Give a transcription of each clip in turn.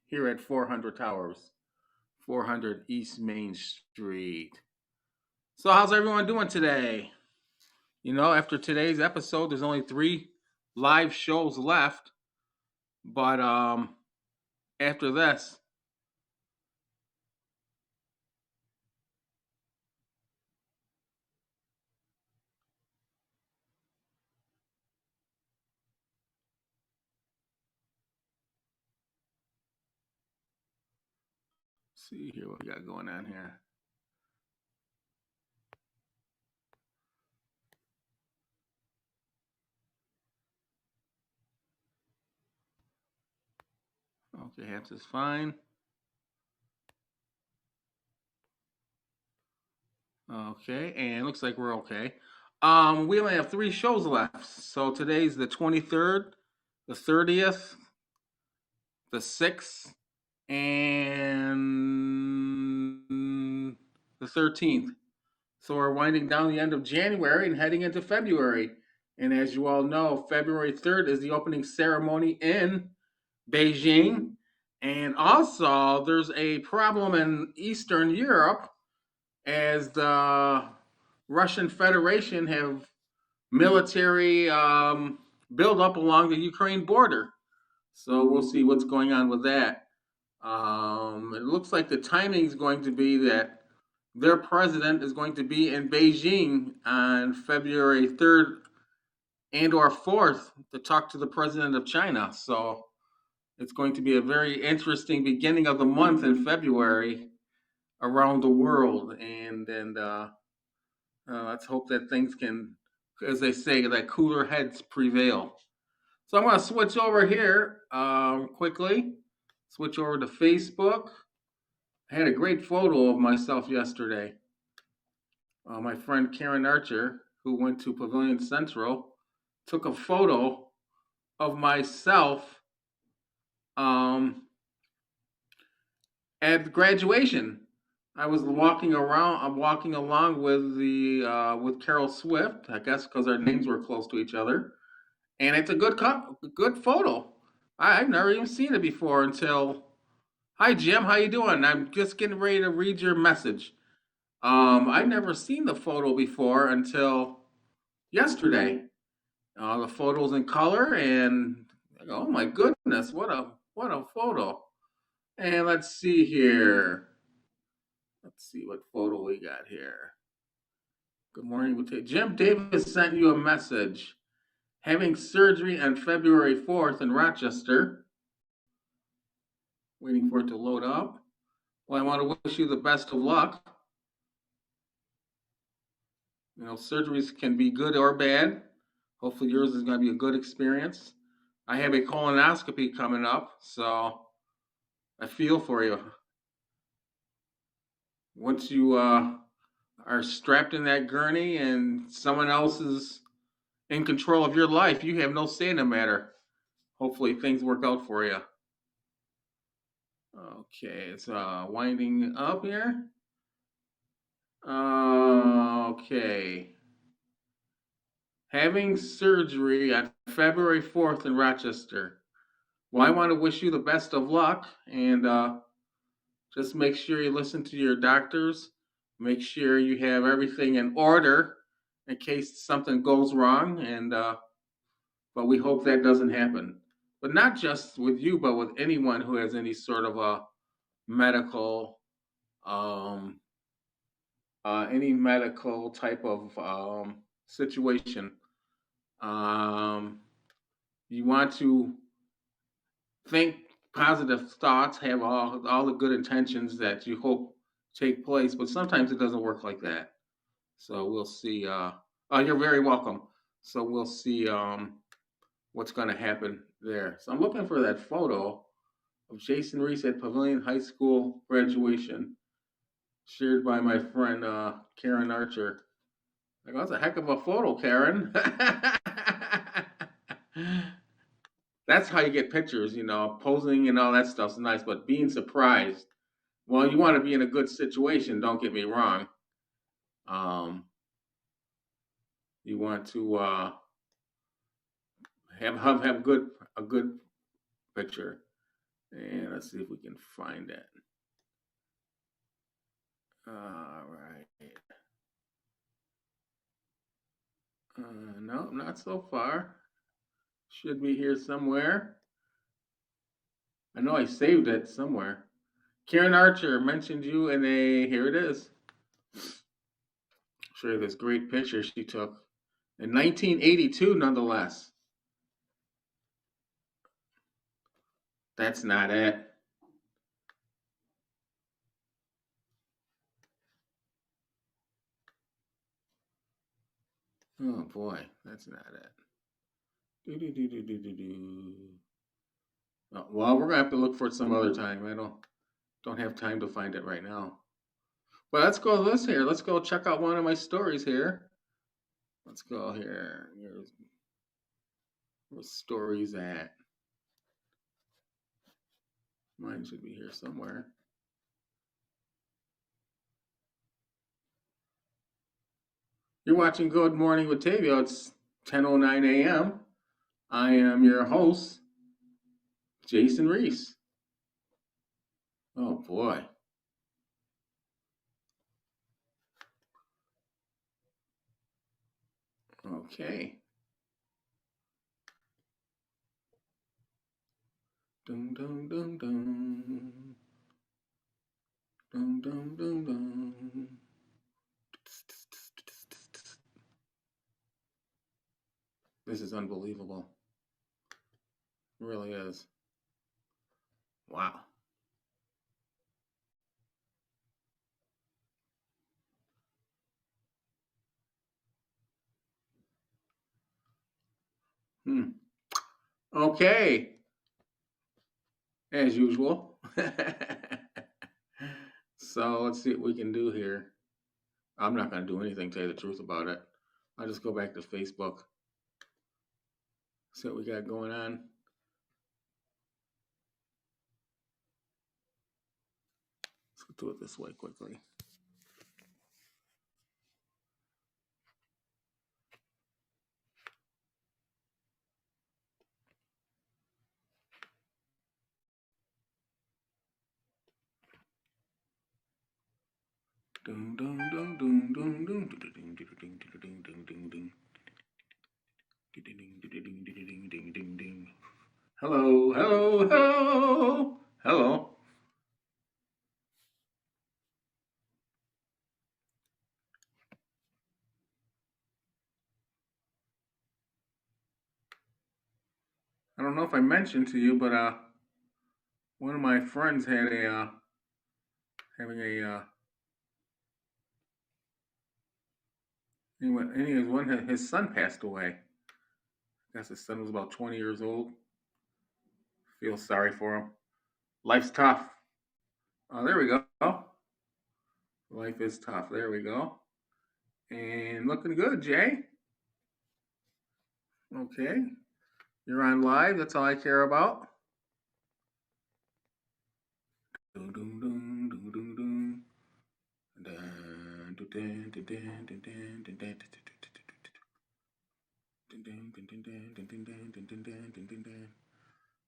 here at 400 Towers, 400 East Main Street. So, how's everyone doing today? After today's episode, there's only three live shows left, but after this, see here what we got going on here. Okay, half is fine. Okay, and looks like we're okay. We only have three shows left. So today's the 23rd, the 30th, the 6th, and the 13th. So we're winding down the end of January and heading into February. And as you all know, February 3rd is the opening ceremony in Beijing. And also, there's a problem in Eastern Europe as the Russian Federation have military build up along the Ukraine border. So we'll see what's going on with that. It looks like the timing is going to be that their president is going to be in Beijing on February 3rd and or 4th to talk to the president of China. So it's going to be a very interesting beginning of the month in February around the world. And let's hope that things can, as they say, that cooler heads prevail. So I'm going to switch over here quickly. Switch over to Facebook. I had a great photo of myself yesterday. My friend Karen Archer, who went to Pavilion Central, took a photo of myself um, at graduation. I was walking around. I'm walking along with the with Carol Swift, I guess, because our names were close to each other, and it's a good photo. I've never even seen it before until. Hi Jim, how you doing? I'm just getting ready to read your message. I'd never seen the photo before until yesterday. The photos in color, and oh my goodness, what a photo! And let's see here. Let's see what photo we got here. Good morning, Jim Davis sent you a message. Having surgery on February 4th in Rochester. Waiting for it to load up. Well, I want to wish you the best of luck. Surgeries can be good or bad. Hopefully, yours is going to be a good experience. I have a colonoscopy coming up, so I feel for you. Once you are strapped in that gurney and someone else is in control of your life, you have no say in the matter. Hopefully, things work out for you. Okay, it's winding up here. Okay. Having surgery on February 4th in Rochester. Well, I want to wish you the best of luck and just make sure you listen to your doctors. Make sure you have everything in order in case something goes wrong. But we hope that doesn't happen. But not just with you, but with anyone who has any sort of a medical, um, any medical type of situation. Um, you want to think positive thoughts, have all the good intentions that you hope take place, but sometimes it doesn't work like that. So we'll see. Oh, you're very welcome. So we'll see what's going to happen there. So I'm looking for that photo of Jason Reese at Pavilion High School graduation, shared by my friend Karen Archer. Like, that's a heck of a photo, Karen. That's how you get pictures, posing and all that stuff's nice, but being surprised. Well, you want to be in a good situation, don't get me wrong. Um, you want to have good a good picture. And let's see if we can find it. All right. No, not so far. Should be here somewhere. I know I saved it somewhere. Karen Archer mentioned you, and here it is. Show you this great picture she took in 1982, nonetheless. That's not it. Oh boy, that's not it. Oh, well, we're gonna have to look for it some other time. I don't have time to find it right now. But let's go this here. Let's go check out one of my stories here. Let's go here. Here's where stories at. Mine should be here somewhere. You're watching Good Morning with Batavia. It's 10:09 a.m. I am your host, Jason Reese. Oh boy. Okay. Dum dum dum dum. Dum dum dum dum. This is unbelievable. It really is. Wow. Okay. As usual. So let's see what we can do here. I'm not going to do anything, to tell you the truth about it. I'll just go back to Facebook. See what we got going on. Let's do it this way quickly. Ding ding ding ding ding ding ding ding ding ding ding ding. Ding ding ding. Hello, hello, hello, hello. I don't know if I mentioned to you, but one of my friends had having a his son passed away. I guess his son was about 20 years old. Feel sorry for him. Life's tough. Oh, there we go. Life is tough. There we go. And looking good, Jay. Okay. You're on live. That's all I care about.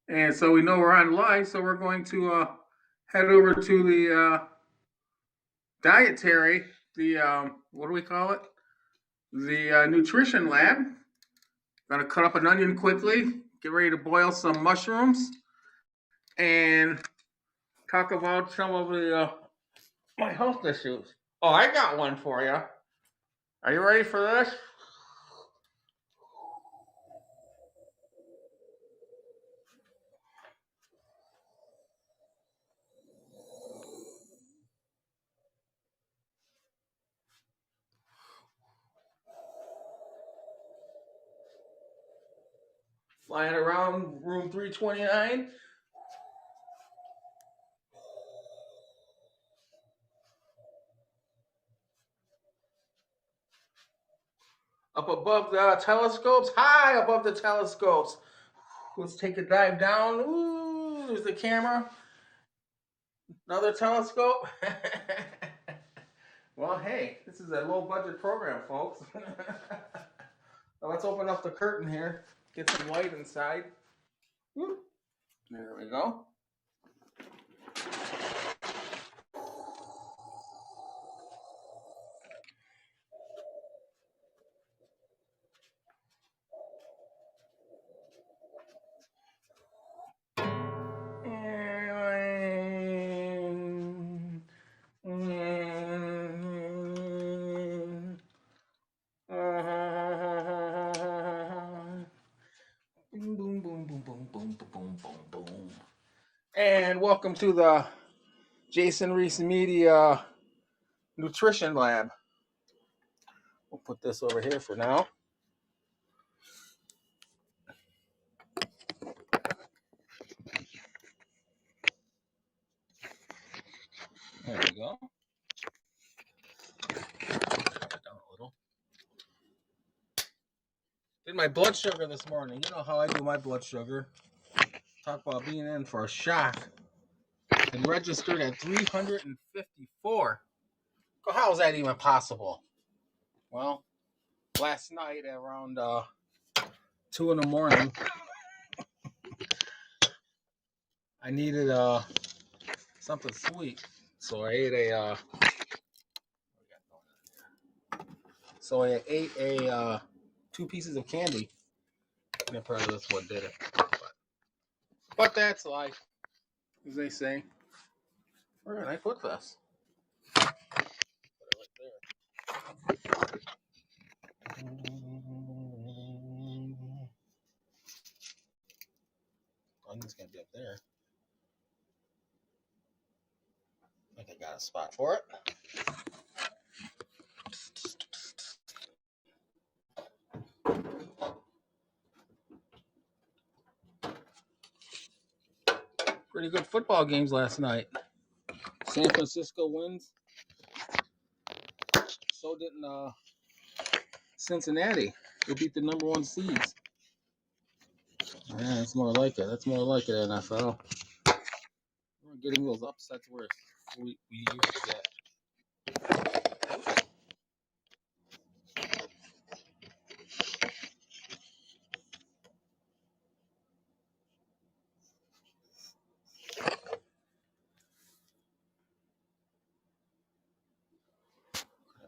And so we know we're on live, so we're going to head over to the dietary, the what do we call it? The nutrition lab. Gonna cut up an onion quickly, get ready to boil some mushrooms, and talk about some of the my health issues. Oh, I got one for you. Are you ready for this? Flying around room 329. Up above the telescopes, high above the telescopes. Let's take a dive down. Ooh, there's the camera. Another telescope. Well, hey, this is a low budget program, folks. Well, let's open up the curtain here. Get some light inside. Woo. There we go. Boom, boom, boom, boom, boom, boom, boom, boom, boom. And welcome to the Jason Reese Media Nutrition Lab. We'll put this over here for now. There we go. Down a little. Did my blood sugar this morning. You know how I do my blood sugar. Talk about being in for a shock. And registered at 354. How is that even possible? Well, last night at around 2 in the morning, I needed something sweet. So I ate a 2 pieces of candy. And probably that's what did it. But that's life, as they say. Where did I put this? Put it right there. Onion's gonna be up there. I think I got a spot for it. Pretty good football games last night. San Francisco wins. So didn't Cincinnati. They beat the number 1 seeds. Yeah, that's more like it. That's more like it, NFL. We're getting those upsets where we used to get.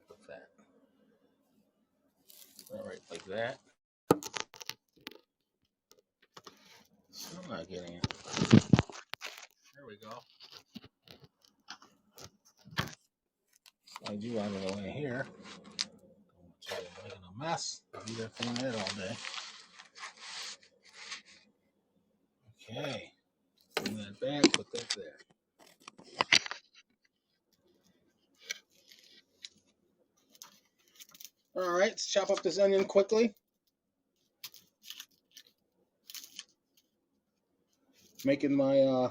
Put that. All right, like that. I'm not getting it. There we go. Slide you out of the way here. Making a mess. I'll be there cleaning it all day. Okay. Bring that back. Put that there. All right. Let's chop up this onion quickly. Making my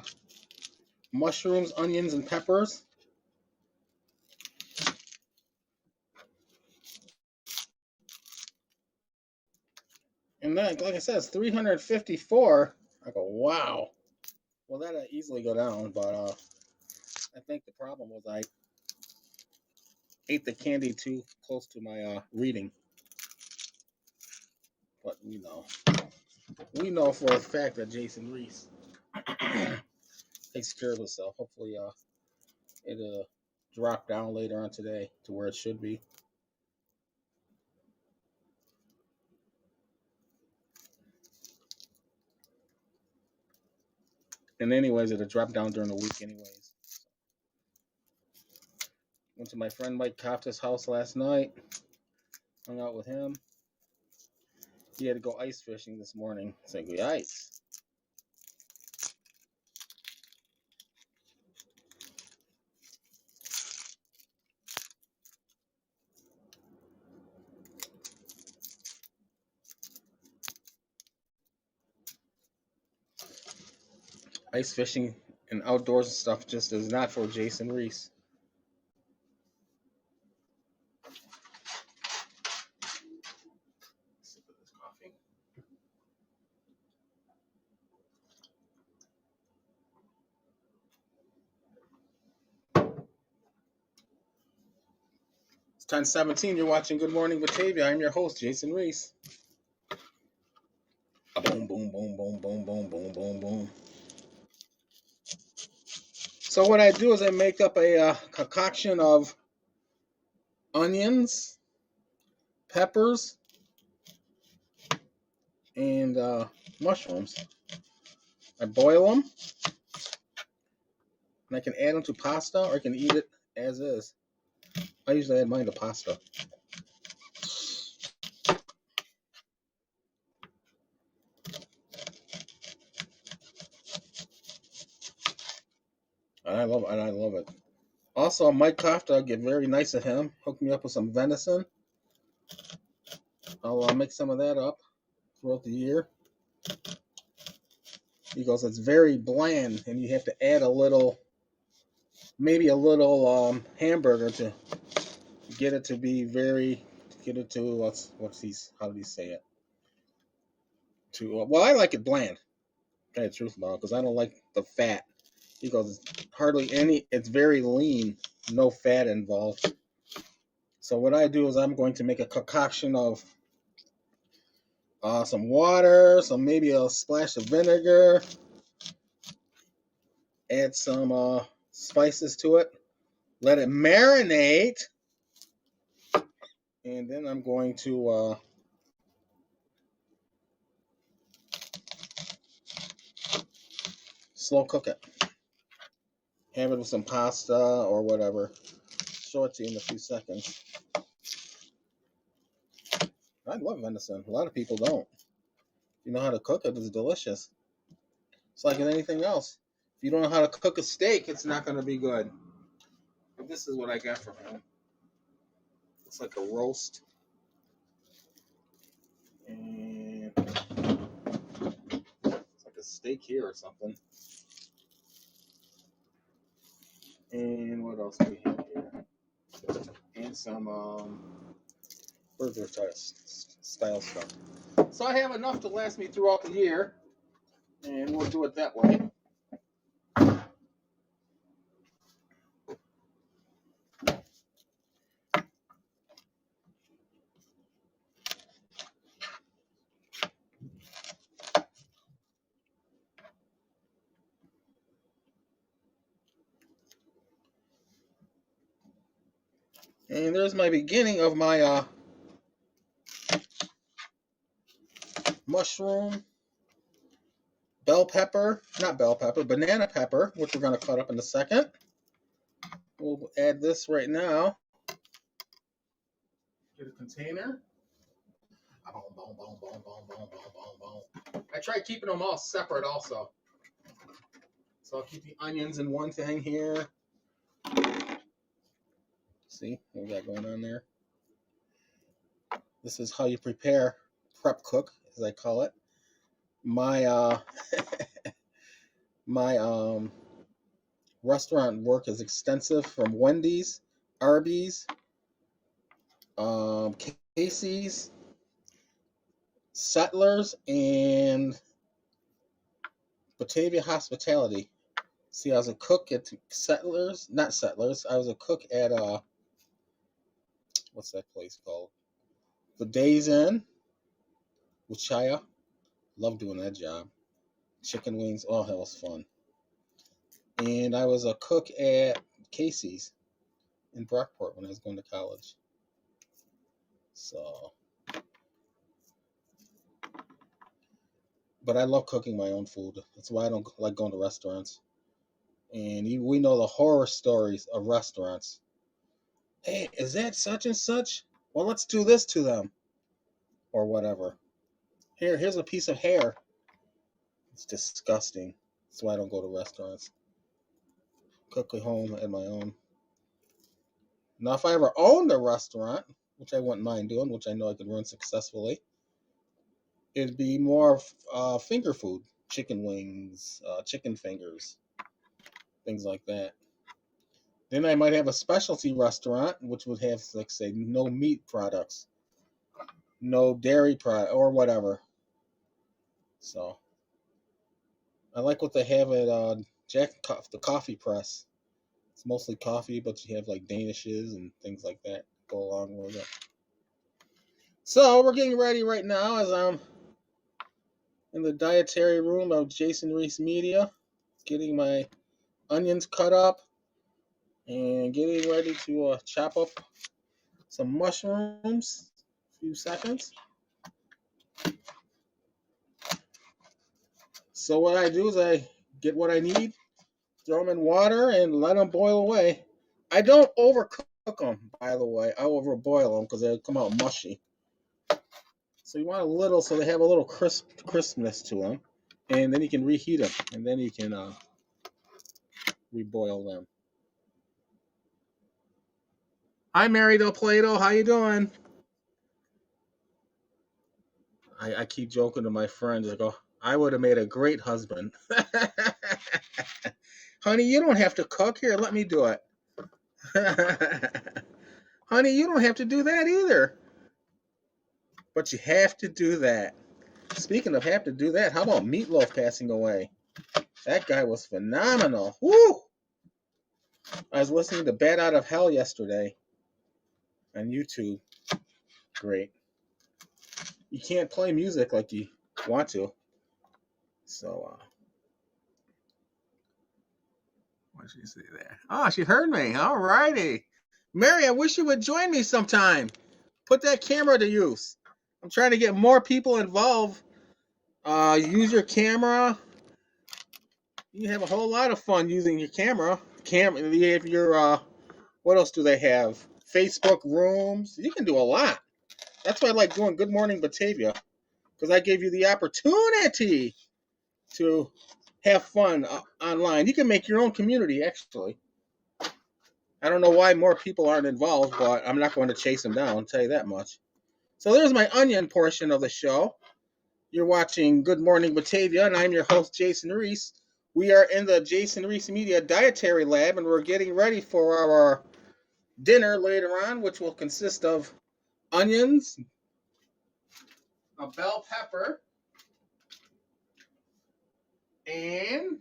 mushrooms, onions, and peppers. And then, like I said, it's 354. I go, wow. Well, that'll easily go down, but I think the problem was I ate the candy too close to my reading. But we know for a fact that Jason Reese takes care of himself. Hopefully, it'll drop down later on today to where it should be. And anyways, it'll drop down during the week anyways. Went to my friend Mike Kopta's house last night. Hung out with him. He had to go ice fishing this morning. It's like, we ice. Ice fishing and outdoors and stuff just is not for Jason Reese. Sip of this coffee. It's 10:17. You're watching Good Morning Batavia. I'm your host, Jason Reese. Boom, boom, boom, boom, boom, boom, boom, boom, boom. So what I do is I make up a concoction of onions, peppers, and mushrooms. I boil them, and I can add them to pasta, or I can eat it as is. I usually add mine to pasta. And I love it. Also, Mike Kafta, get very nice of him. Hooked me up with some venison. I'll make some of that up throughout the year. He goes, it's very bland, and you have to add a little, maybe a little hamburger to get it to be very, get it to how did he say it? To well, I like it bland. Tell you the truth about it, because I don't like the fat. He goes, hardly any. It's very lean, no fat involved. So what I do is I'm going to make a concoction of some water, some maybe a splash of vinegar, add some spices to it, let it marinate, and then I'm going to slow cook it. Have it with some pasta or whatever. Show it to you in a few seconds. I love venison. A lot of people don't. If you know how to cook it, it's delicious. It's like anything else. If you don't know how to cook a steak, it's not going to be good. But this is what I got from him. Looks like a roast. And it's like a steak here or something. And what else do we have here? And some burger style stuff. So I have enough to last me throughout the year. And we'll do it that way. And there's my beginning of my mushroom, banana pepper, which we're going to cut up in a second. We'll add this right now. Get a container. Boom, boom, boom, boom, boom, boom, boom, boom, boom. I try keeping them all separate also. So I'll keep the onions in one thing here. See what we got going on there? This is how you prepare prep cook, as I call it. My my restaurant work is extensive, from Wendy's, Arby's, Casey's, Settlers, and Batavia Hospitality. See, I was a cook at Settlers, not Settlers. I was a cook at what's that place called? The Days Inn, Wichita. Love doing that job. Chicken wings. Oh, that was fun. And I was a cook at Casey's in Brockport when I was going to college. So, but I love cooking my own food. That's why I don't like going to restaurants. And we know the horror stories of restaurants. Hey, is that such and such? Well, let's do this to them. Or whatever. Here's a piece of hair. It's disgusting. That's why I don't go to restaurants. Cook at home at my own. Now, if I ever owned a restaurant, which I wouldn't mind doing, which I know I could run successfully, it'd be more finger food. Chicken wings, chicken fingers, things like that. Then I might have a specialty restaurant, which would have, like, say, no meat products, no dairy product, or whatever. So, I like what they have at Jack the Coffee Press. It's mostly coffee, but you have, like, danishes and things like that go along with it. So, we're getting ready right now as I'm in the dietary room of Jason Reese Media, getting my onions cut up and getting ready to chop up some mushrooms. A few seconds. So what I do is I get what I need, throw them in water, and let them boil away. I don't overcook them, by the way. I overboil them because they come out mushy. So you want a little, so they have a little crispness to them, and then you can reheat them, and then you can reboil them. Hi, Mary Del Plato. How you doing? I keep joking to my friends. I go, I would have made a great husband. Honey, you don't have to cook. Here, let me do it. Honey, you don't have to do that either. But you have to do that. Speaking of have to do that, how about Meatloaf passing away? That guy was phenomenal. Woo! I was listening to Bat Out of Hell yesterday on YouTube. Great. You can't play music like you want to. So, what did she say there? Oh, she heard me. All righty. Mary, I wish you would join me sometime. Put that camera to use. I'm trying to get more people involved. Use your camera. You have a whole lot of fun using your camera. If you're, what else do they have? Facebook rooms. You can do a lot. That's why I like doing Good Morning Batavia, because I gave you the opportunity to have fun online. You can make your own community, actually. I don't know why more people aren't involved, but I'm not going to chase them down, I'll tell you that much. So there's my onion portion of the show. You're watching Good Morning Batavia, and I'm your host, Jason Reese. We are in the Jason Reese Media Dietary Lab, and we're getting ready for our dinner later on, which will consist of onions, a bell pepper, and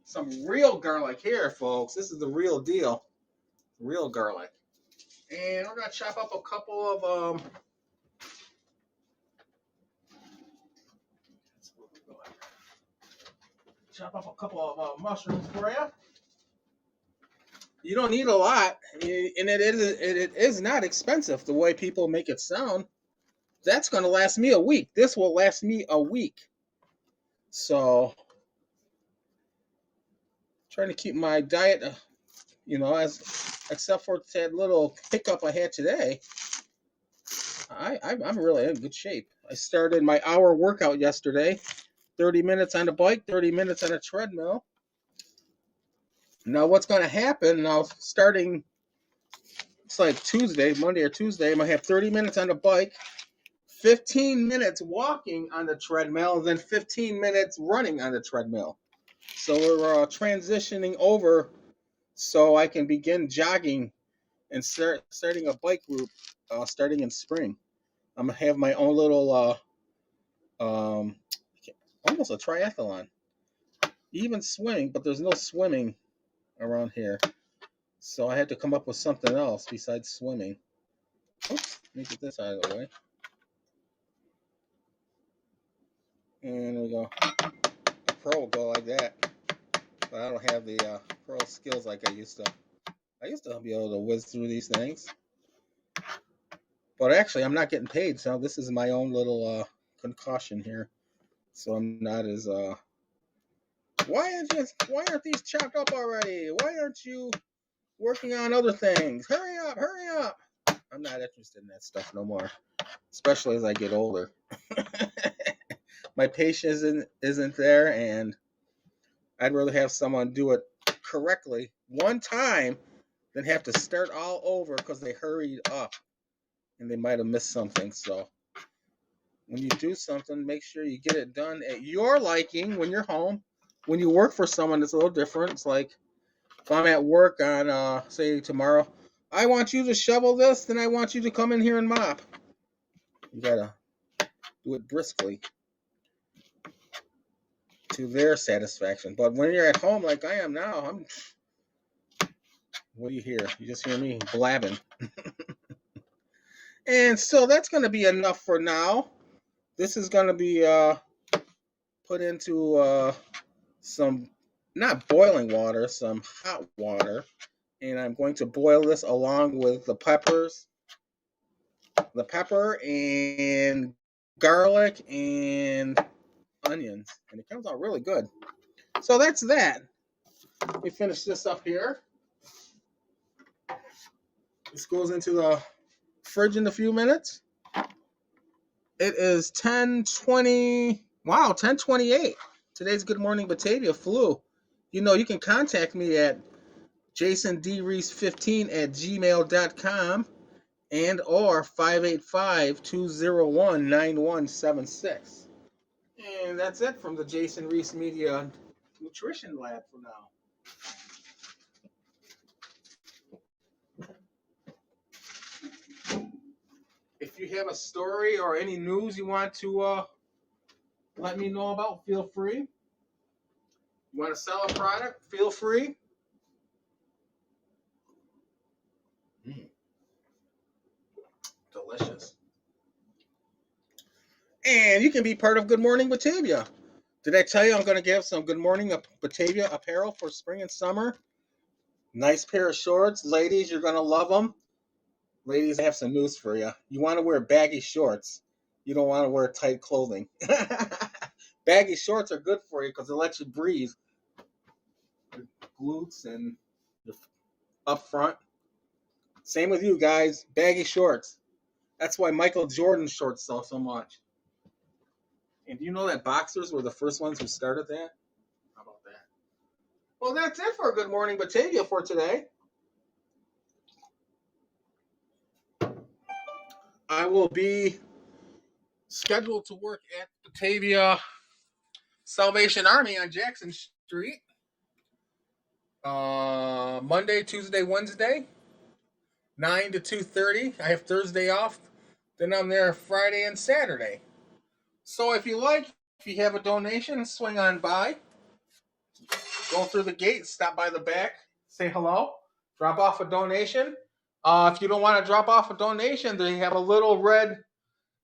some real garlic here, folks. This is the real deal. Real garlic. And we're going to chop up a couple of mushrooms for you. You don't need a lot, and it is not expensive the way people make it sound. That's going to last me a week. This will last me a week. So, trying to keep my diet, as except for that little hiccup I had today. I'm really in good shape. I started my hour workout yesterday. 30 minutes on the bike, 30 minutes on a treadmill. Now, what's going to happen now, starting, it's like Monday or Tuesday, I'm going to have 30 minutes on the bike, 15 minutes walking on the treadmill, and then 15 minutes running on the treadmill. So we're transitioning over so I can begin jogging and starting a bike group starting in spring. I'm going to have my own little, almost a triathlon. Even swimming, but there's no swimming around here. So I had to come up with something else besides swimming. Oops, let me get this out of the way. And there we go. A pro will go like that. But I don't have the pro skills like I used to. I used to be able to whiz through these things. But actually, I'm not getting paid, so this is my own little concussion here. So I'm not as... Why aren't these chopped up already? Why aren't you working on other things? Hurry up, hurry up. I'm not interested in that stuff no more, especially as I get older. My patience isn't there, and I'd rather have someone do it correctly one time than have to start all over because they hurried up and they might have missed something. So when you do something, make sure you get it done at your liking when you're home. When you work for someone, it's a little different. It's like if I'm at work on, say, tomorrow, I want you to shovel this, then I want you to come in here and mop. You gotta do it briskly to their satisfaction. But when you're at home like I am now, what do you hear? You just hear me blabbing. And so that's going to be enough for now. This is going to be put into some, not boiling water, some hot water. And I'm going to boil this along with the pepper and garlic and onions. And it comes out really good. So that's that. Let me finish this up here. This goes into the fridge in a few minutes. It is 10:20. Wow, 10:28. Today's Good Morning Batavia flew. You can contact me at jasondreese15@gmail.com and or 585-201-9176. And that's it from the Jason Reese Media Nutrition Lab for now. If you have a story or any news you want to let me know about, feel free. You want to sell a product, feel free. Delicious. And you can be part of Good Morning Batavia. Did I tell you I'm going to give some Good Morning Batavia apparel for spring and summer? Nice pair of shorts. Ladies, you're going to love them. Ladies, I have some news for you. You want to wear baggy shorts. You don't want to wear tight clothing. Baggy shorts are good for you because they let you breathe. Your glutes and your up front. Same with you guys. Baggy shorts. That's why Michael Jordan's shorts sell so much. And do you know that boxers were the first ones who started that? How about that? Well, that's it for Good Morning Batavia for today. I will be scheduled to work at Batavia Salvation Army on Jackson Street Monday, Tuesday, Wednesday, 9 to 2:30. I have Thursday off. Then I'm there Friday and Saturday. So if you have a donation, swing on by. Go through the gate, stop by the back, say hello, drop off a donation. If you don't want to drop off a donation, they have a little red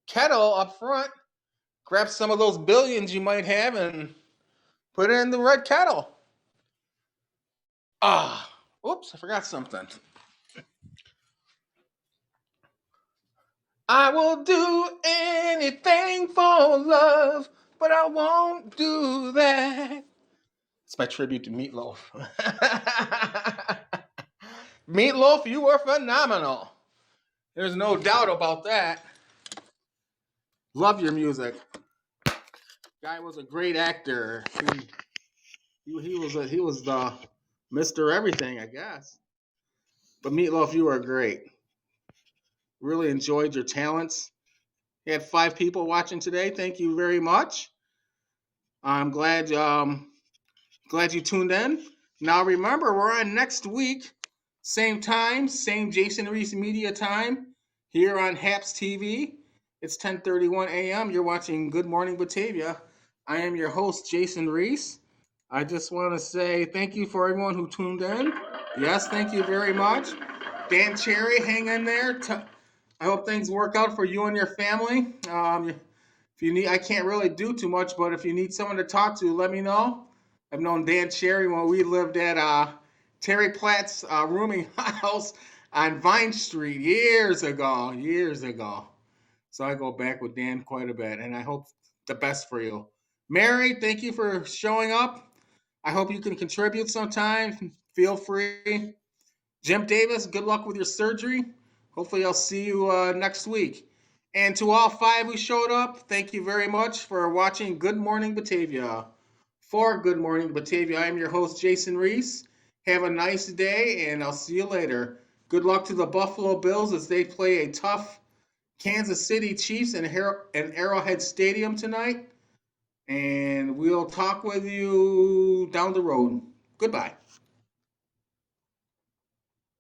kettle up front. Grab some of those billions you might have and put it in the red kettle. Oops, I forgot something. I will do anything for love, but I won't do that. It's my tribute to Meatloaf. Meatloaf, you were phenomenal. There's no doubt about that. Love your music. Guy was a great actor. He was the Mr. Everything, I guess. But Meatloaf, you were great. Really enjoyed your talents. You had 5 people watching today. Thank you very much. I'm glad you tuned in. Now remember, we're on next week, same time, same Jason Reese Media time, here on HAPS TV. It's 10:31 a.m. You're watching Good Morning Batavia. I am your host, Jason Reese. I just want to say thank you for everyone who tuned in. Yes, thank you very much. Dan Cherry, hang in there. I hope things work out for you and your family. If you need, I can't really do too much, but if you need someone to talk to, let me know. I've known Dan Cherry when we lived at Terry Platt's rooming house on Vine Street years ago. So I go back with Dan quite a bit, and I hope the best for you. Mary, thank you for showing up. I hope you can contribute sometime. Feel free. Jim Davis, good luck with your surgery. Hopefully, I'll see you next week. And to all 5 who showed up, thank you very much for watching Good Morning Batavia. For Good Morning Batavia, I'm your host, Jason Reese. Have a nice day, and I'll see you later. Good luck to the Buffalo Bills as they play a tough Kansas City Chiefs in Arrowhead Stadium tonight. And we'll talk with you down the road. Goodbye.